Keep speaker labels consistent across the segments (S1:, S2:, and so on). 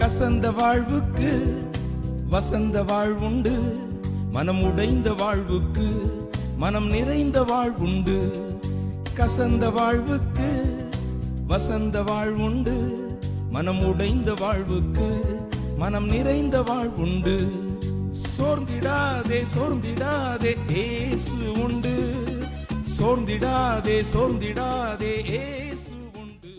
S1: கசந்த வாழ்வுக்கு வசந்த வாழ்வுண்டு, மனம் உடைந்த வாழ்வுக்கு மனம் நிறைந்த வாழ்வுண்டு. கசந்த வாழ்வுக்கு வசந்த வாழ்வுண்டு, மனம் உடைந்த வாழ்வுக்கு மனம் நிறைந்த வாழ்வுண்டு. சோர்ந்திடாதே சோர்ந்திடாதே இயேசு உண்டு, சோர்ந்திடாதே சோர்ந்திடாதே இயேசு உண்டு.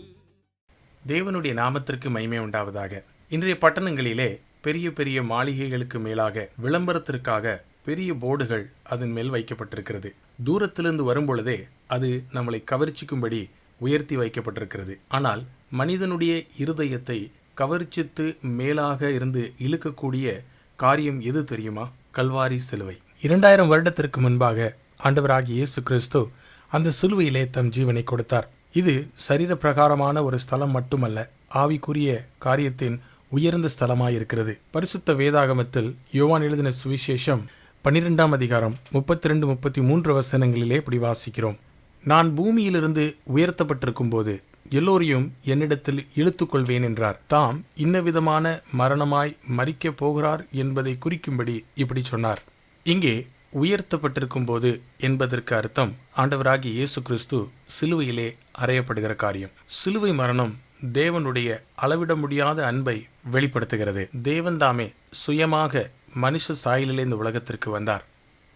S2: தேவனுடைய நாமத்திற்கு மகிமை உண்டாவதாக. இன்றைய பட்டணங்களிலே பெரிய பெரிய மாளிகைகளுக்கு மேலாக விளம்பரத்திற்காக பெரிய போர்டுகள் அதன் மேல் வைக்கப்பட்டிருக்கிறது. தூரத்திலிருந்து வரும்பொழுதே அது நம்மளை கவர்ச்சிக்கும்படி உயர்த்தி வைக்கப்பட்டிருக்கிறது. ஆனால் மனிதனுடைய இருதயத்தை கவர்ச்சித்து மேலாக இருந்து இழுக்கக்கூடிய காரியம் எது தெரியுமா? கல்வாரி சிலுவை. 2000 வருடத்திற்கு முன்பாக ஆண்டவராகிய இயேசு கிறிஸ்து அந்த சிலுவையிலே தம் ஜீவனை கொடுத்தார். இது சரீர பிரகாரமான ஒரு ஸ்தலம் மட்டுமல்ல, ஆவிக்குரிய காரியத்தின் உயர்ந்த ஸ்தலமாயிருக்கிறது. பரிசுத்த வேதாகமத்தில் யோவான் எழுதின சுவிசேஷம் 12ஆம் அதிகாரம் 32-33 வசனங்களிலே இப்படி வாசிக்கிறோம். நான் பூமியிலிருந்து உயர்த்தப்பட்டிருக்கும் போது எல்லோரையும் என்னிடத்தில் இழுத்துக் கொள்வேன் என்றார். தாம் இன்னவிதமான மரணமாய் மரிக்கப் போகிறார் என்பதை குறிக்கும்படி இப்படி சொன்னார். இங்கே உயர்த்தப்பட்டிருக்கும் போது என்பதற்கு அர்த்தம் ஆண்டவராகிய இயேசு கிறிஸ்து சிலுவையிலே அறையப்படுகிற காரியம். சிலுவை மரணம் தேவனுடைய அளவிட முடியாத அன்பை வெளிப்படுத்துகிறது. தேவன் தாமே சுயமாக மனுஷ சாயலிலே இந்த உலகத்திற்கு வந்தார்.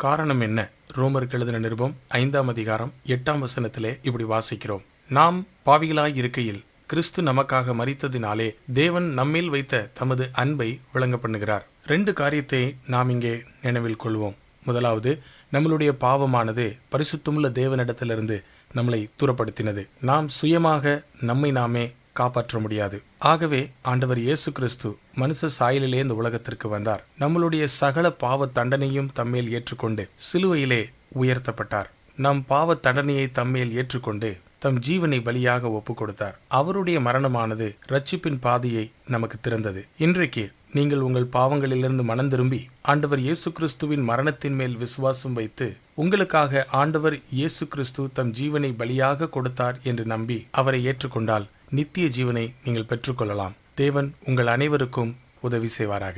S2: காரணம் என்ன? ரோமருக்கு எழுதின நிருபம் 5ஆம் அதிகாரம் 8ஆம் வசனத்திலே இப்படி வாசிக்கிறோம். நாம் பாவிகளாய் இருக்கையில் கிறிஸ்து நமக்காக மரித்ததினாலே தேவன் நம்மேல் வைத்த தமது அன்பை விளங்க பண்ணுகிறார். 2 காரியத்தை நாம் இங்கே நினைவில் கொள்வோம். முதலாவது, நம்மளுடைய பாவமானது பரிசுத்தமுள்ள தேவனிடத்திலிருந்து நம்மளை தூரப்படுத்தினது. நாம் சுயமாக நம்மை நாமே காப்பாற்ற முடியாது. ஆகவே ஆண்டவர் இயேசு கிறிஸ்து மனுஷ சாயலிலே இந்த உலகத்திற்கு வந்தார். நம்மளுடைய சகல பாவ தண்டனையும் தம்மேல் ஏற்றுக்கொண்டு சிலுவையிலே உயர்த்தப்பட்டார். நம் பாவ தண்டனையை தம்மேல் ஏற்றுக்கொண்டு தம் ஜீவனை பலியாக ஒப்பு கொடுத்தார். அவருடைய மரணமானது இரட்சிப்பின் பாதையை நமக்கு திறந்தது. இன்றைக்கு நீங்கள் உங்கள் பாவங்களிலிருந்து மனம் திரும்பி ஆண்டவர் இயேசு கிறிஸ்துவின் மரணத்தின் மேல் விசுவாசம் வைத்து உங்களுக்காக ஆண்டவர் இயேசு கிறிஸ்து தம் ஜீவனை பலியாக கொடுத்தார் என்று நம்பி அவரை ஏற்றுக்கொண்டால் நித்திய ஜீவனை நீங்கள் பெற்றுக்கொள்ளலாம். தேவன் உங்கள் அனைவருக்கும் உதவி செய்வாராக.